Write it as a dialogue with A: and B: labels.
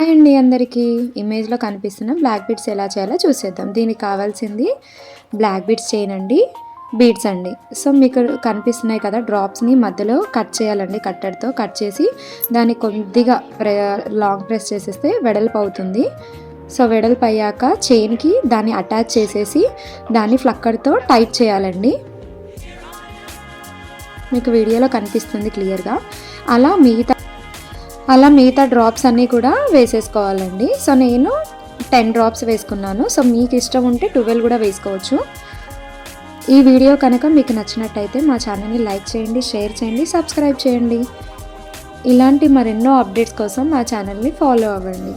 A: Hi అండి అందరికీ. ఇమేజ్‌లో కనిపిస్తున్న బ్లాక్ బీడ్స్ ఎలా చేయాలో చూసేద్దాం. దీనికి కావాల్సింది బ్లాక్ బీడ్స్ చైన్ అండి, బీడ్స్ అండి. సో మీకు కనిపిస్తున్నాయి కదా, డ్రాప్స్ని మధ్యలో కట్ చేయాలండి. కట్టర్తో కట్ చేసి దాన్ని కొద్దిగా లాంగ్ ప్రెస్ చేసేస్తే వెడల్పు అవుతుంది. సో వెడల్పు అయ్యాక చైన్కి దాన్ని అటాచ్ చేసేసి దాన్ని ఫ్లక్కర్తో టైట్ చేయాలండి. మీకు వీడియోలో కనిపిస్తుంది క్లియర్గా. అలా మిగతా డ్రాప్స్ అన్నీ కూడా వేసేసుకోవాలండి. సో నేను 10 డ్రాప్స్ వేసుకున్నాను. సో మీకు ఇష్టం ఉంటే 12 కూడా వేసుకోవచ్చు. ఈ వీడియో కనుక మీకు నచ్చినట్టయితే మా ఛానల్ని లైక్ చేయండి, షేర్ చేయండి, సబ్స్క్రైబ్ చేయండి. ఇలాంటి మరెన్నో అప్డేట్స్ కోసం మా ఛానల్ని ఫాలో అవ్వండి.